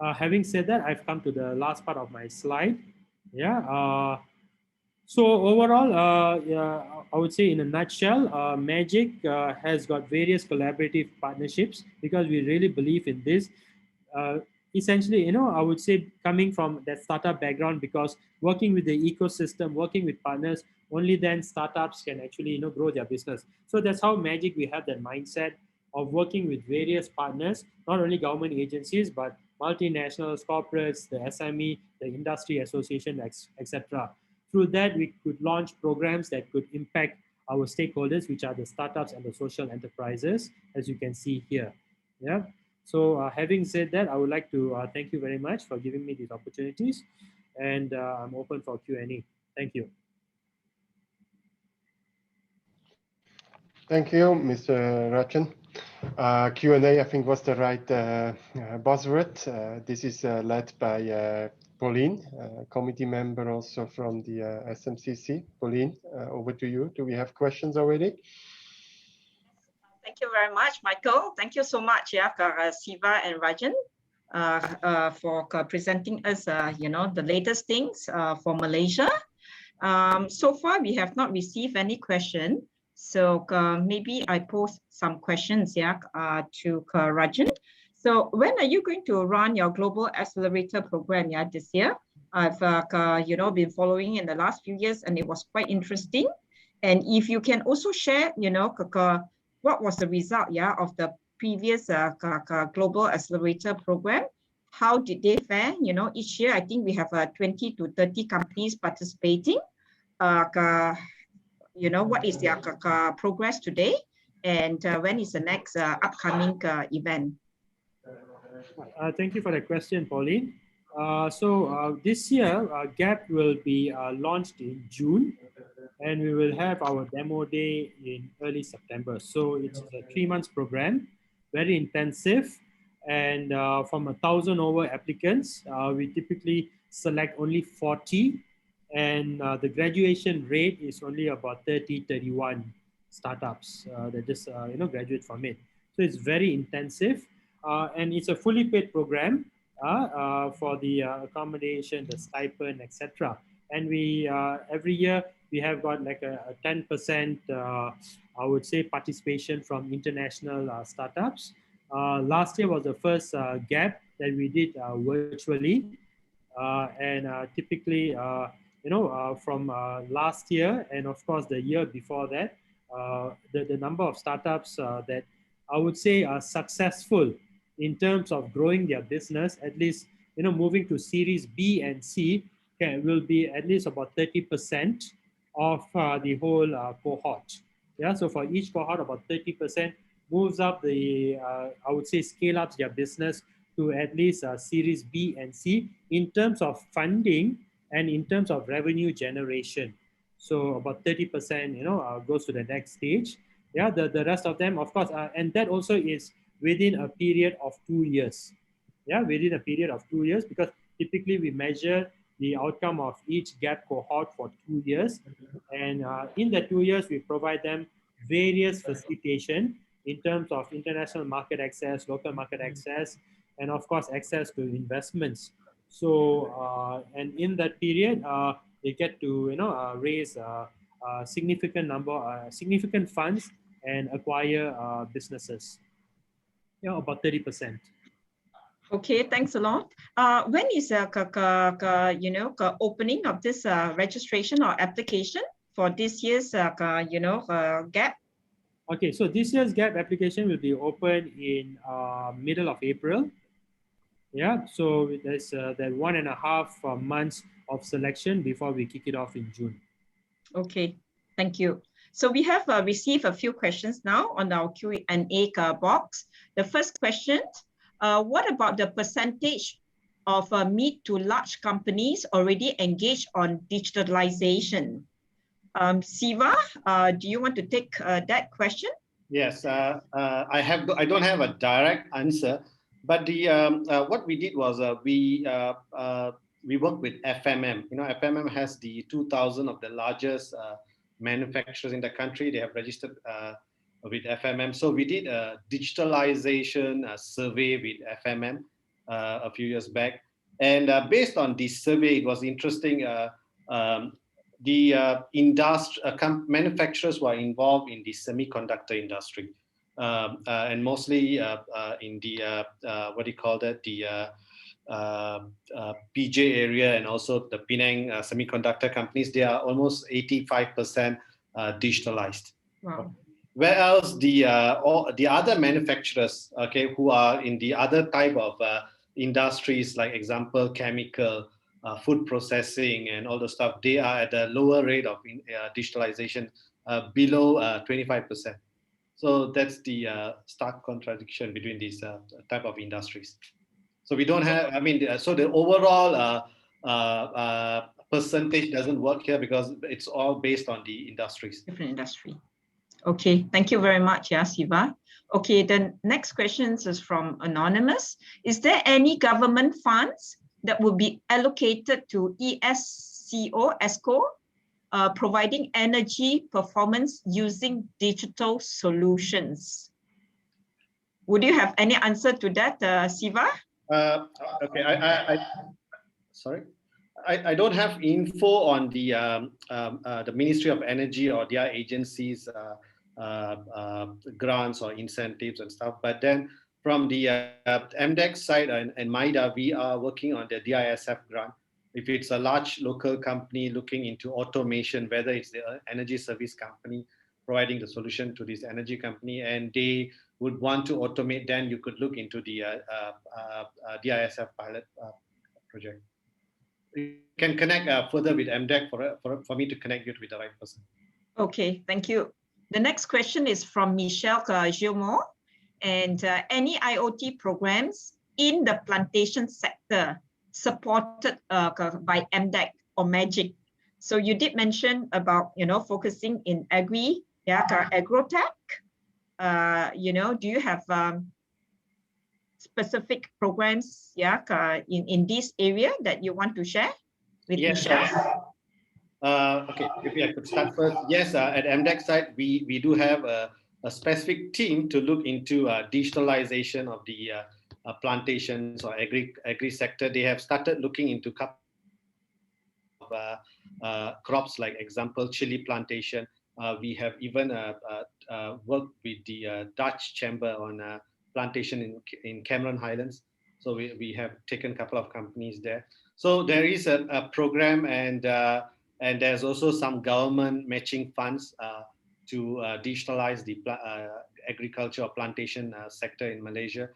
Having said that, I've come to the last part of my slide. Yeah. So overall, yeah, I would say in a nutshell, MDEC has got various collaborative partnerships, because we really believe in this. Essentially, I would say coming from that startup background, because working with the ecosystem, working with partners, only then startups can actually, grow their business. So that's how MDEC, we have that mindset of working with various partners, not only government agencies, but multinationals, corporates, the SME, the industry association, etc. Through that, we could launch programs that could impact our stakeholders, which are the startups and the social enterprises, as you can see here. Yeah. So having said that, I would like to thank you very much for giving me these opportunities, and I'm open for Q&A. Thank you. Thank you, Mr. Rajen. Q&A, I think, was the right buzzword. This is led by Pauline, committee member also from the SMCC. Pauline, over to you. Do we have questions already? Thank you very much, Michael. Thank you so much, Siva and Rajen, for presenting us, the latest things for Malaysia. So far, we have not received any question. So maybe I pose some questions to Rajen. So when are you going to run your Global Accelerator Program this year? I've been following in the last few years, and it was quite interesting. And if you can also share, what was the result of the previous Global Accelerator Program? How did they fare? Each year, I think we have 20 to 30 companies participating. What is their progress today? And when is the next upcoming event? Thank you for the question, Pauline. So this year, GAP will be launched in June, and we will have our demo day in early September. So it's a 3-month program, very intensive. And from 1,000 over applicants, we typically select only 40. And the graduation rate is only about 30, 31 startups that just graduate from it. So it's very intensive. And it's a fully paid program for the accommodation, the stipend, etc. And we every year we have got like a 10%, I would say, participation from international startups. Last year was the first gap that we did virtually. Typically, from last year and of course the year before that, the number of startups that I would say are successful in terms of growing their business, at least, moving to series B and C will be at least about 30% of the whole cohort. Yeah, so for each cohort, about 30% moves up the, I would say, scale up their business to at least series B and C in terms of funding and in terms of revenue generation. So about 30%, goes to the next stage. Yeah, the rest of them, of course, and that also is within a period of 2 years. Yeah, within a period of 2 years, because typically we measure the outcome of each gap cohort for 2 years. And in the 2 years, we provide them various facilitation in terms of international market access, local market access, and of course, access to investments. So, and in that period, they get to, raise a significant number, significant funds and acquire businesses. About 30%. Okay, thanks a lot. When is opening of this registration or application for this year's gap? Okay, so this year's gap application will be open in middle of April. Yeah, so there's that 1.5 months of selection before we kick it off in June. Okay, thank you. So we have received a few questions now on our Q&A box. The first question, what about the percentage of mid to large companies already engaged on digitalization? Siva, do you want to take that question? Yes, I don't have a direct answer, but the what we did was we worked with FMM. FMM has the 2,000 of the largest manufacturers in the country. They have registered with FMM. So we did a digitalization survey with FMM a few years back. And based on this survey, it was interesting. The manufacturers were involved in the semiconductor industry, and mostly in the what do you call that, the PJ area and also the Penang semiconductor companies. They are almost 85% digitalized. Wow. Whereas the other manufacturers, okay, who are in the other type of industries, like example chemical, food processing and all the stuff, they are at a lower rate of digitalization, below 25%. So that's the stark contradiction between these type of industries. So we don't have, so the overall percentage doesn't work here because it's all based on the industries. Different industry. Okay, thank you very much, Siva. Okay, the next question is from Anonymous. Is there any government funds that will be allocated to ESCO, providing energy performance using digital solutions? Would you have any answer to that, Siva? Okay, sorry. I don't have info on the Ministry of Energy or their agencies' grants or incentives and stuff. But then from the MDEC side and MIDA, we are working on the DISF grant. If it's a large local company looking into automation, whether it's the energy service company providing the solution to this energy company, and they would want to automate, then you could look into the DISF pilot project. You can connect further with MDEC for me to connect you with the right person. Okay, thank you. The next question is from Michelle Gilmore. And any IoT programs in the plantation sector supported by MDEC or MAGIC? So you did mention about, focusing in agrotech. Do you have specific programs, in this area that you want to share with Michelle? Okay, maybe I could start first. Yes, at MDEC side, we do have a specific team to look into digitalization of the plantations or agri sector. They have started looking into crops, like example chili plantation. We have even worked with the Dutch Chamber on plantation in Cameron Highlands. So we have taken a couple of companies there. So there is a program, and there's also some government matching funds to digitalize the agriculture or plantation sector in Malaysia.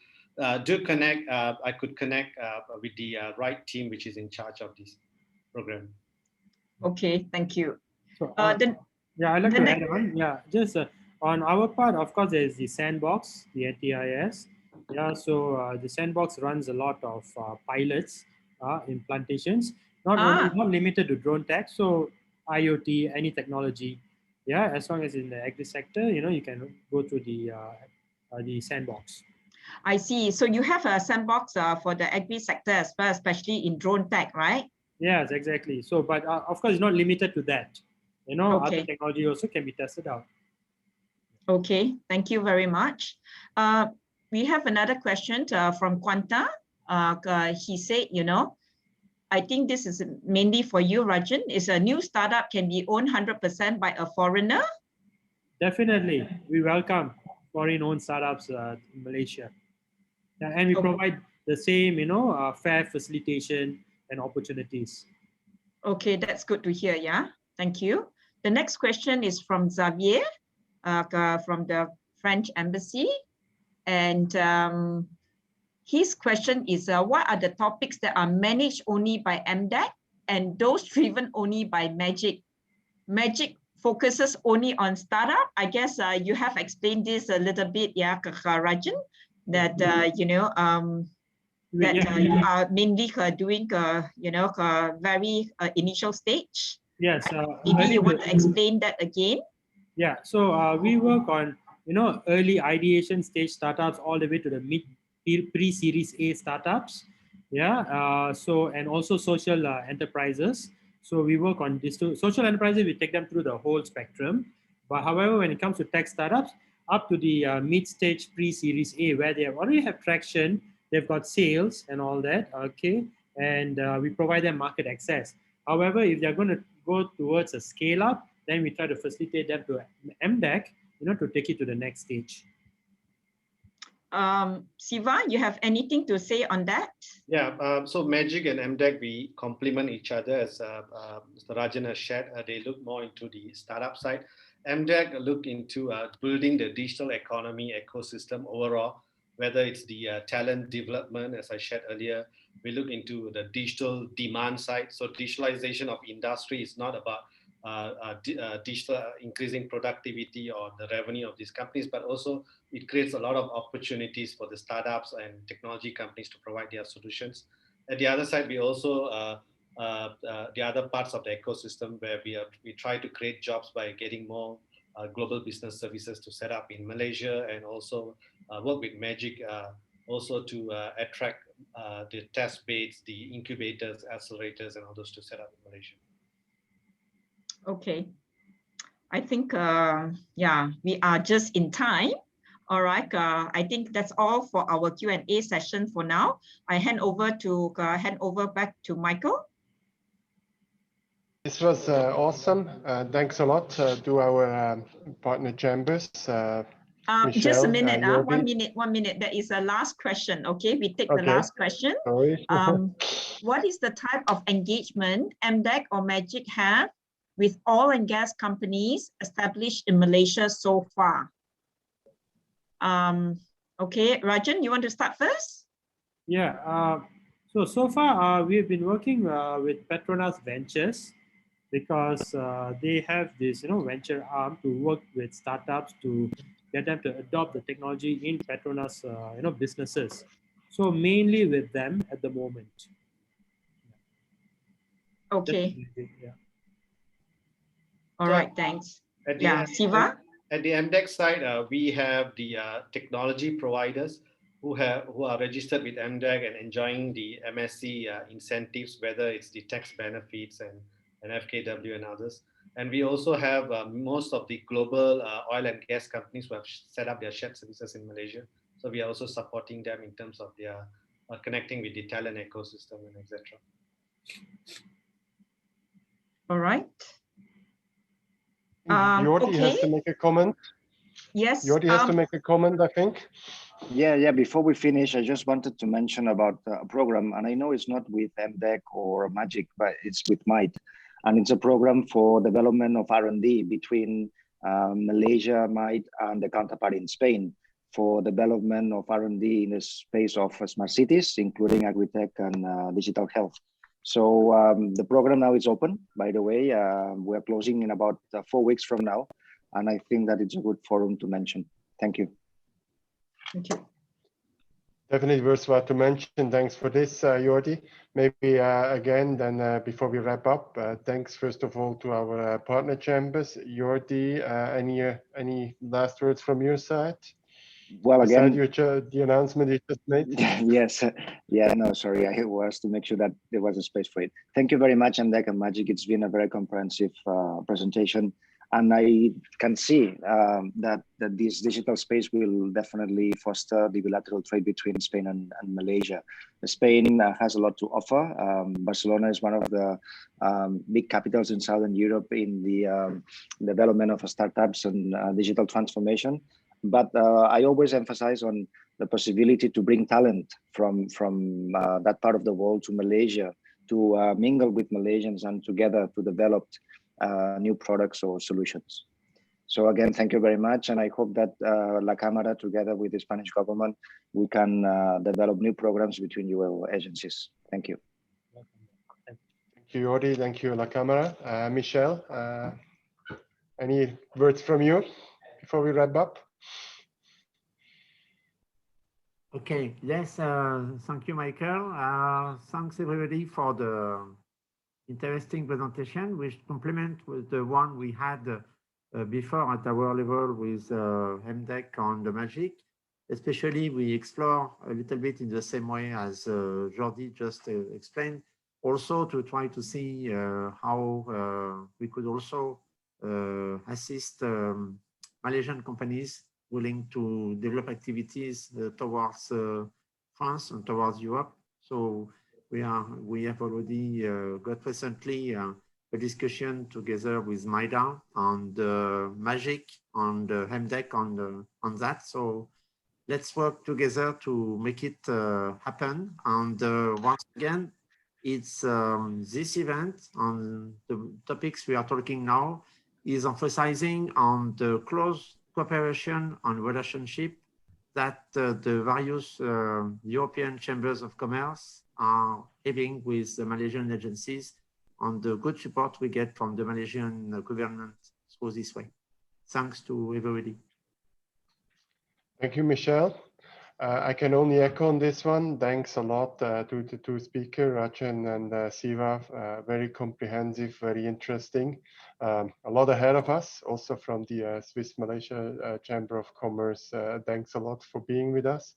Do connect. I could connect with the right team which is in charge of this program. Okay, thank you. So, yeah, I'd like to add on. Yeah, just on our part, of course, there's the sandbox, the NTIS. Yeah, so the sandbox runs a lot of pilots in plantations, not limited to drone tech. So IoT, any technology, yeah, as long as in the agri sector, you can go to the sandbox. I see. So you have a sandbox for the agri sector as well, especially in drone tech, right? Yes, exactly. So, but of course, it's not limited to that. Okay. Other technology also can be tested out. Okay, thank you very much. We have another question from Quanta. He said, I think this is mainly for you, Rajen. Is a new startup can be owned 100% by a foreigner? Definitely, we welcome foreign-owned startups in Malaysia, and we provide the same, fair facilitation and opportunities. Okay, that's good to hear. Yeah, thank you. The next question is from Xavier from the French Embassy, and his question is, what are the topics that are managed only by MDEC and those driven only by MAGIC? MAGIC focuses only on startup. I guess you have explained this a little bit, yeah, Rajen, that you are mainly doing very initial stage. Yes. Maybe you want to explain that again. Yeah. So we work on early ideation stage startups all the way to the mid pre-series A startups. Yeah. And also social enterprises. So we work on this too. Social enterprises, we take them through the whole spectrum. But however, when it comes to tech startups, up to the mid-stage pre-series A, where they already have traction, they've got sales and all that, okay? And we provide them market access. However, if they're going to go towards a scale-up, then we try to facilitate them to MDEC, to take it to the next stage. Siva, you have anything to say on that? Yeah, so MAGIC and MDEC, we complement each other, as Mr. Rajen has shared. They look more into the startup side. MDEC look into building the digital economy ecosystem overall, whether it's the talent development, as I shared earlier. We look into the digital demand side. So digitalization of industry is not about digital increasing productivity or the revenue of these companies, but also it creates a lot of opportunities for the startups and technology companies to provide their solutions. At the other side, we also the other parts of the ecosystem where we try to create jobs by getting more global business services to set up in Malaysia, and also work with MAGIC also to attract the test beds, the incubators, accelerators, and others to set up in Malaysia. Okay, I think yeah, we are just in time. All right, I think that's all for our Q&A session for now. I hand over back to Michael. This was awesome. Thanks a lot to our partner chambers. Michelle, just a minute, 1 minute. There is a last question. Okay, we take the last question. Sorry. What is the type of engagement MDEC or MAGIC have with oil and gas companies established in Malaysia so far? Okay, Rajen, you want to start first? Yeah. So far we've been working with Petronas Ventures, because they have this venture arm to work with startups to get them to adopt the technology in Petronas businesses. So mainly with them at the moment. Okay. Yeah. All right, thanks. Siva? At the MDEC side, we have the technology providers who are registered with MDEC and enjoying the MSc incentives, whether it's the tax benefits and FKW and others. And we also have most of the global oil and gas companies who have set up their shared services in Malaysia. So we are also supporting them in terms of their connecting with the talent ecosystem and etc. All right. Jordi has to make a comment. Yes. Jordi has to make a comment, I think. Yeah. Before we finish, I just wanted to mention about a program, and I know it's not with MDEC or Magic, but it's with MITE, and it's a program for development of R&D between Malaysia, MITE, and the counterpart in Spain for development of R&D in the space of smart cities, including agri-tech and digital health. So the program now is open. By the way, we're closing in about 4 weeks from now, and I think that it's a good forum to mention. Thank you. Thank you. Definitely worthwhile to mention. Thanks for this, Jordi. Maybe again, then before we wrap up, thanks first of all to our partner chambers. Jordi, any last words from your side? Well, again, the announcement you just made. Yes, no, sorry, I was to make sure that there was a space for it. Thank you very much, MDEC and Magic. It's been a very comprehensive presentation. And I can see that this digital space will definitely foster the bilateral trade between Spain and Malaysia. Spain has a lot to offer. Barcelona is one of the big capitals in Southern Europe in the development of startups and digital transformation. But I always emphasize on the possibility to bring talent from that part of the world to Malaysia, to mingle with Malaysians and together to develop new products or solutions. So again, thank you very much. And I hope that La Camara, together with the Spanish government, we can develop new programs between your agencies. Thank you. Thank you, Jordi. Thank you, La Camara. Michelle, any words from you before we wrap up? Okay, yes, thank you, Michael. Thanks everybody for the interesting presentation, which complement with the one we had before at our level with MDEC on the Magic. Especially, we explore a little bit in the same way as Jordi just explained, also to try to see how we could also assist Malaysian companies willing to develop activities towards France and towards Europe. So we have already got recently a discussion together with MIDA and Magic and MDEC on that. So let's work together to make it happen. And once again, it's this event on the topics we are talking now is emphasizing on the close cooperation and relationship that the various European chambers of commerce are having with the Malaysian agencies on the good support we get from the Malaysian government through this way. Thanks to everybody. Thank you, Michelle. I can only echo on this one. Thanks a lot to the two speakers, Rajen and Siva. Very comprehensive, very interesting. A lot ahead of us, also from the Swiss Malaysia Chamber of Commerce. Thanks a lot for being with us.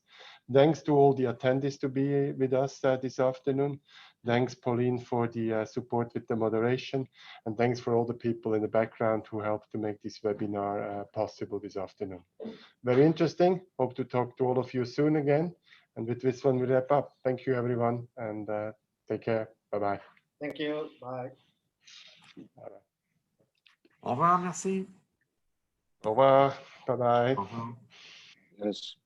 Thanks to all the attendees to be with us this afternoon. Thanks, Pauline, for the support with the moderation. And thanks for all the people in the background who helped to make this webinar possible this afternoon. Very interesting. Hope to talk to all of you soon again. And with this one, we wrap up. Thank you, everyone. And take care. Bye-bye. Thank you. Bye. Au revoir, merci. Au revoir. Bye-bye. Au revoir. Yes.